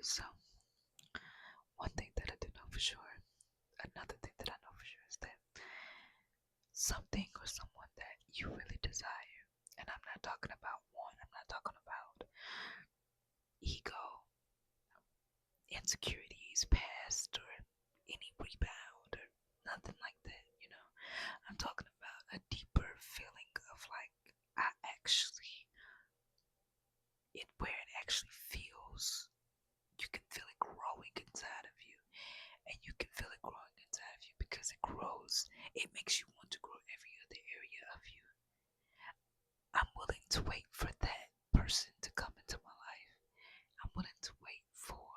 So, one thing that I do know for sure, another thing that I know for sure is that something or someone that you really desire, and I'm not talking about one, I'm not talking about ego, insecurities, past, or any rebound, or nothing like that. I'm talking about a deeper feeling of like, I actually, where it actually feels, you can feel it growing inside of you, and you can feel it growing inside of you because it grows. It makes you want to grow every other area of you. I'm willing to wait for that person to come into my life. I'm willing to wait for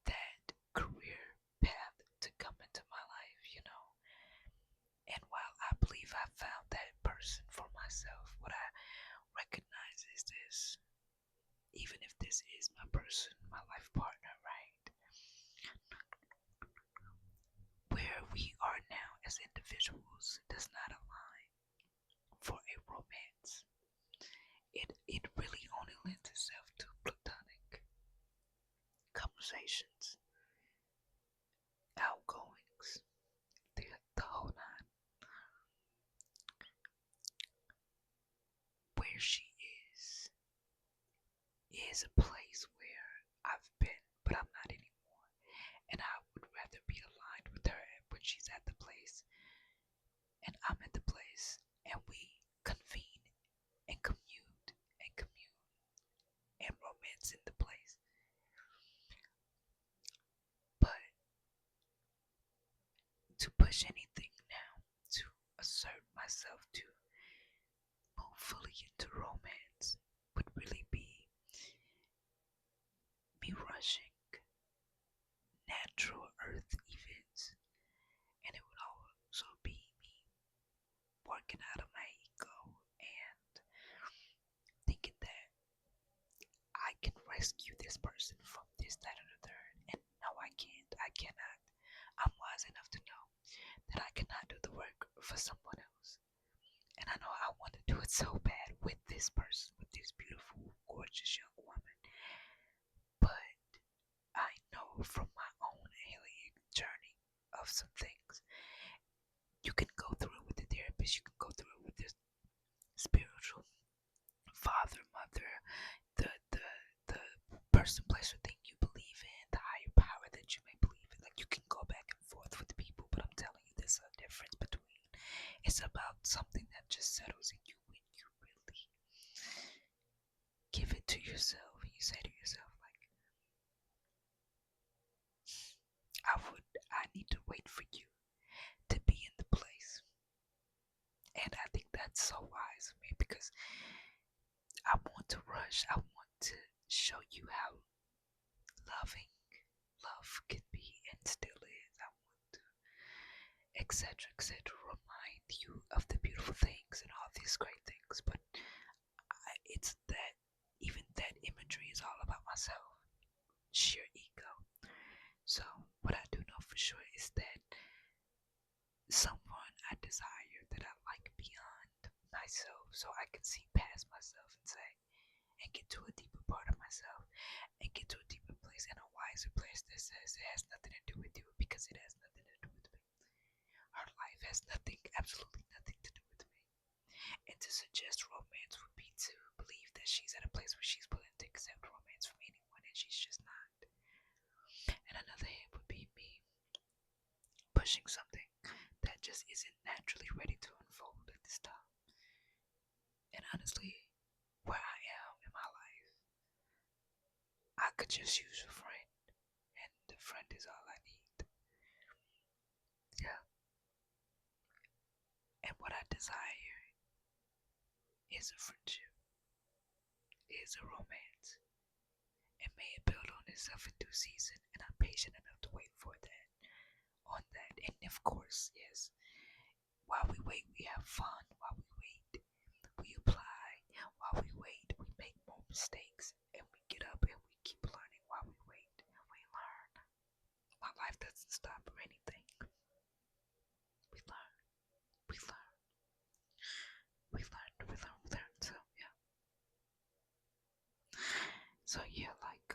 that career path to come into my life. And while I believe I found that person for myself, what I recognize is this: even if this is my person, my life partner, right? Where we are now as individuals does not align for a romance. It really only lends itself to platonic conversations, outgoings, the whole nine. Where she is a place where I've been, but I'm not anymore. And I would rather be aligned with her when she's at the place and I'm at the place, and we convene and commune and romance in the place. But to push anything now, to assert myself, to move fully into romance, would really be me rushing natural earth events, and it would also be me working out of my ego and thinking that I can rescue this person from this, that, or the third. And no, I can't. I cannot. I'm wise enough to know that I cannot do the work for someone else. And I know I want to do it so bad with this person, with this beautiful, gorgeous young woman. But I know from my own healing journey of some things, you can go through it with the therapist, you can go through it with the spiritual father, mother, the person, place, or thing you believe in, the higher power that you may believe in. Like, you can go back and forth with the people, but I'm telling you, there's a difference between. It's about something that just settles in you when you really give it to yourself. And you say to yourself, like, I need to wait for you to be in the place. And I think that's so wise of me because I want to rush. I want to show you how loving love can be and still is. I want to, etc., etc., remind you of the beautiful things and all these great things. But it's that, even that imagery is all about myself, sheer ego. So, what I do know for sure is that someone I desire, that I like beyond myself, so I can see past myself and say, and get to a deeper part of myself, and get to a deeper place and a wiser place that says it has nothing to do with you because it has nothing to do with me. Her life has nothing, absolutely nothing to do with me. And to suggest romance would be to believe that she's at a place where she's willing to accept romance from anyone, and she's just not. And another hand would be me pushing something that just isn't naturally ready to unfold at this time. And honestly, where I am in my life, I could just use a friend, and the friend is all I need. Yeah. And what I desire is a friendship, is a romance, and may it build on itself in due season. And I'm patient enough to wait for that, on that. And of course, yes, while we wait, we have fun. While we wait, we apply. While we wait, we make more mistakes, and we get up and we keep learning. While we wait, we learn. My life doesn't stop or anything. We learn. We learn. We learn. We learn. We learn. So yeah. So yeah, like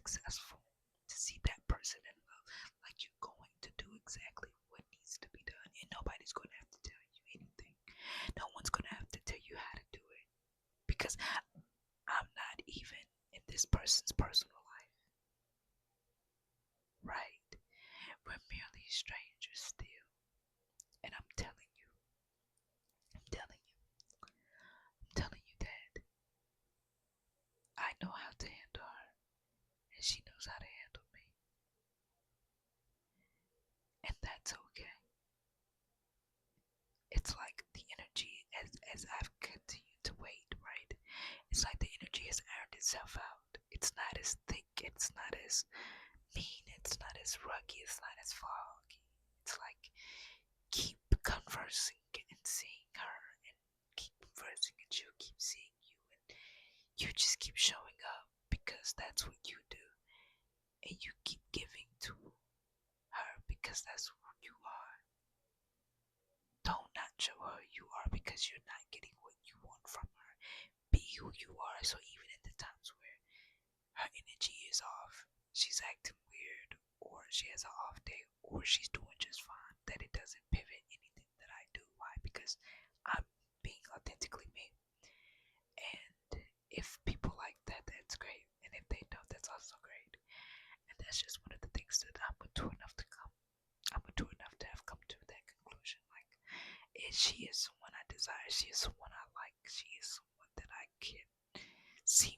successful, to see that person in love, like you're going to do exactly what needs to be done, and nobody's going to have to tell you anything. No one's going to have to tell you how to do it because I'm not even in this person's personal life, right? We're merely strangers still, and I'm telling you, I'm telling you that I know how to handle her, and she knows how to handle me, and that's okay. It's like the energy as I've continued to wait, right? It's like the energy has ironed itself out. It's not as thick, it's not as mean, it's not as rugged, it's not as foggy. It's like keep conversing and seeing her and keep conversing and she'll keep seeing you and you just keep showing up because that's what you do and you keep giving to her because that's who you are. Don't not show her who you are because you're not getting what you want from her. Be who you are. So even in the times where her energy is off, she's acting weird, or she has an off day, or she's doing just fine, that it doesn't pivot anything that I do. Why? Because I'm being authentically me. And if people like that, that's great. And if they don't, that's also great. And that's just one of the things that I'm mature enough to have come to that conclusion. Like, she is someone I desire. She is someone I like. She is someone that I can see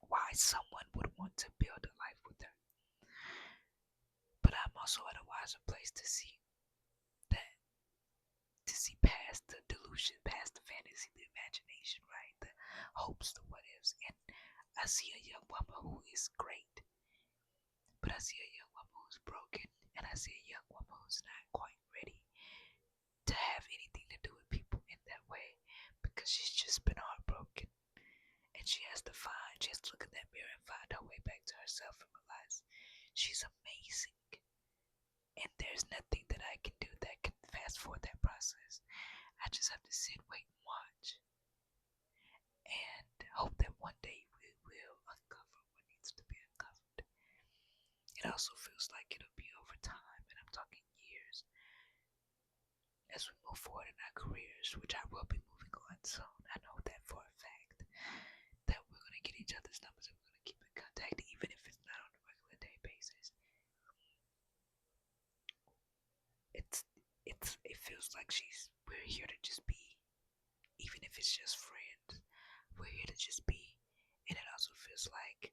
why someone would want to build a life with her. But I'm also at a wiser place to see that, to see past the delusion, past the fantasy, the imagination, right? The hopes, the what ifs. And I see a young woman who is great, but I see a young woman who's broken, and I see a young woman who's not quite ready to have anything to do with people in that way because she's just been heartbroken. And she has to look in that mirror and find her way back to herself and realize she's amazing. And there's nothing that I can do that can fast forward that process. I just have to sit, wait, and watch. And hope that one day we will uncover what needs to be uncovered. It also feels like it'll be over time, and I'm talking years, as we move forward in our careers, which I will be moving on soon. I know that for a fact. That we're going to get each other's numbers and we're going to keep in contact, even if it's not on a regular day basis. It feels like we're here to just be, even if it's just friends. We're here to just be, and it also feels like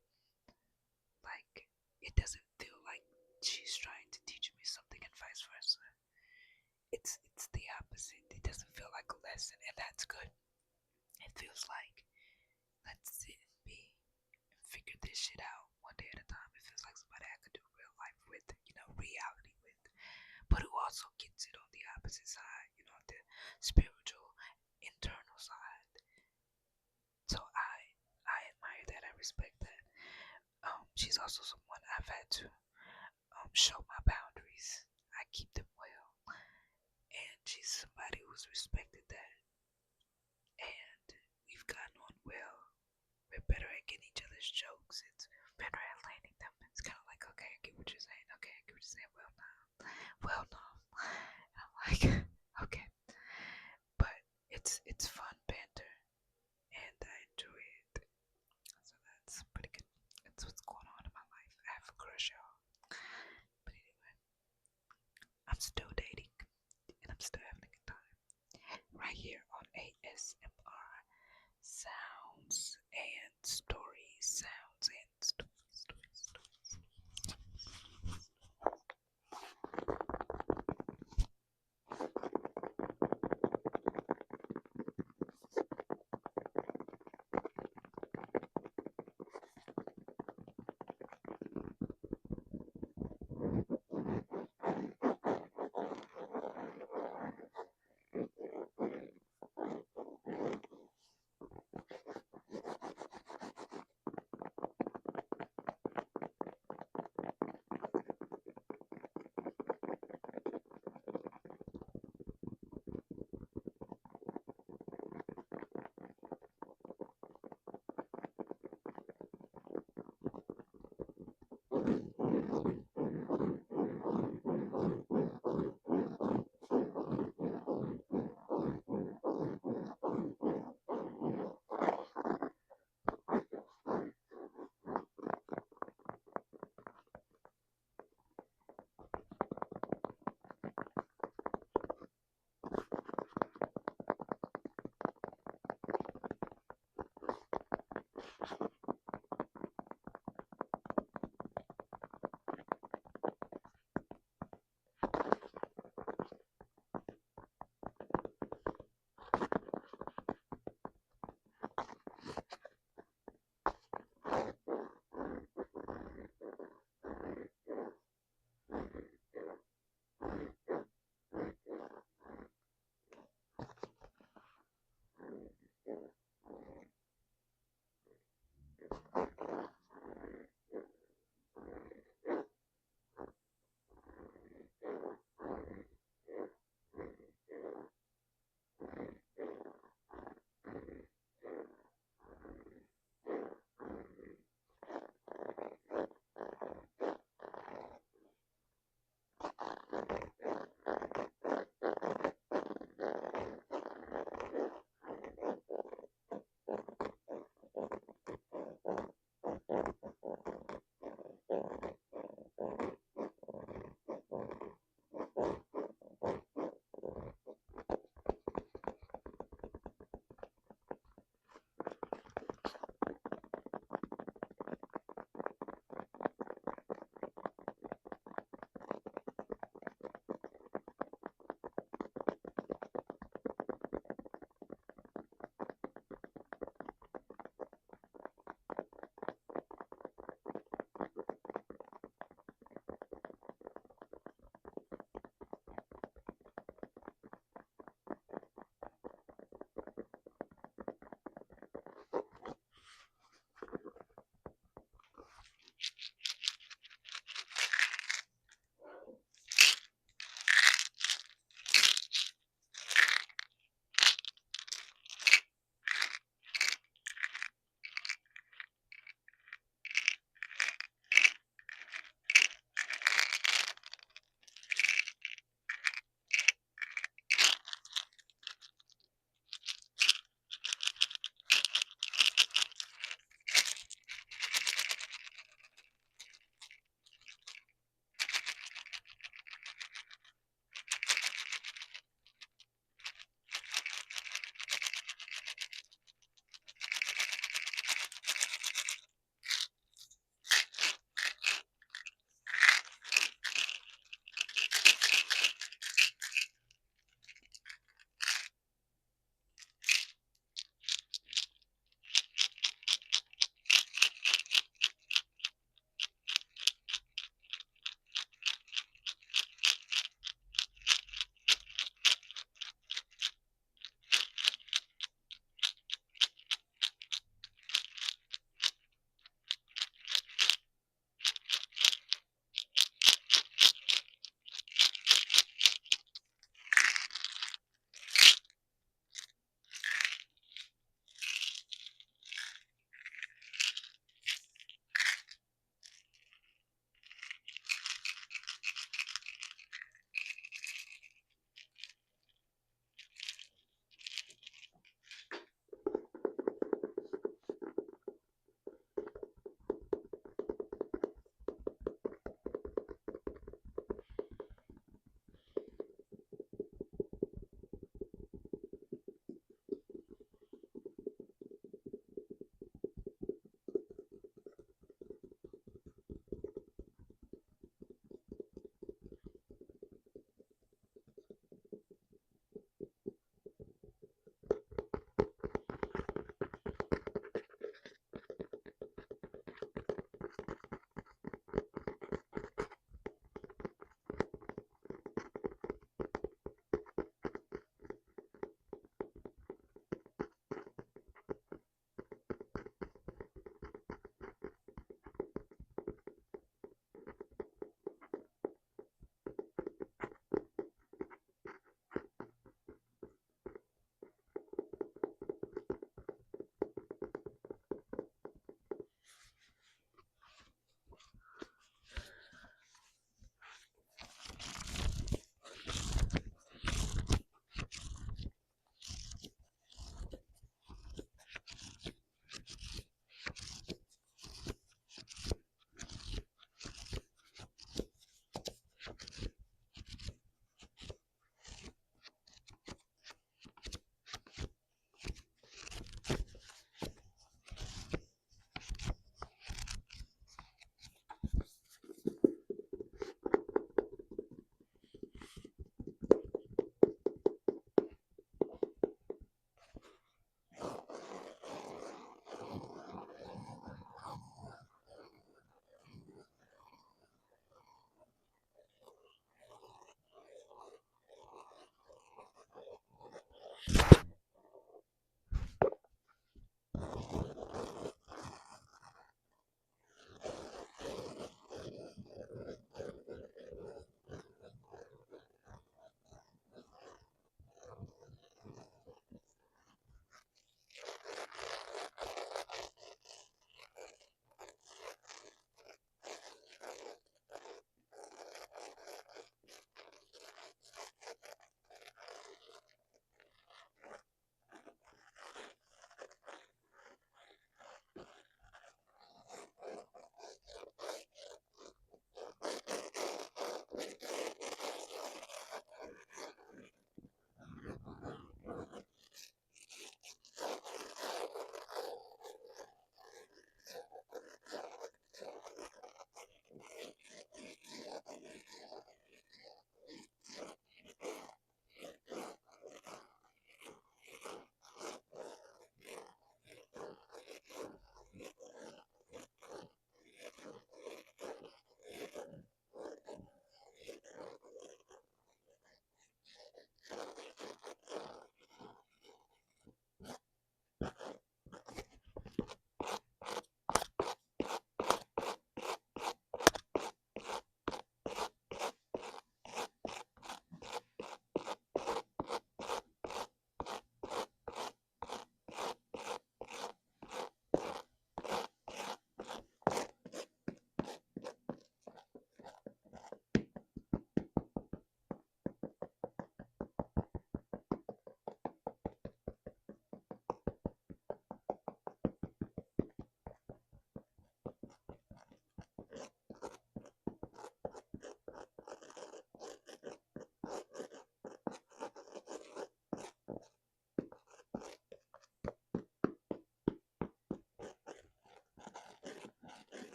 it doesn't feel like she's trying to teach me something and vice versa. It's the opposite. It doesn't feel like a lesson, and that's good. It feels like let's sit and be and figure this shit out one day at a time. It feels like somebody I could do real life with, reality with, but who also gets it on the opposite side, the spiritual, internal side. So I admire that. I respect that. She's also someone I've had to show my boundaries. I keep them well, and she's somebody who's respected that, and we've gotten on well. We're better at getting each other's jokes. It's better at landing them. It's kind of like, okay, I get what you're saying. Okay, I get what you're saying. Well, no. And I'm like,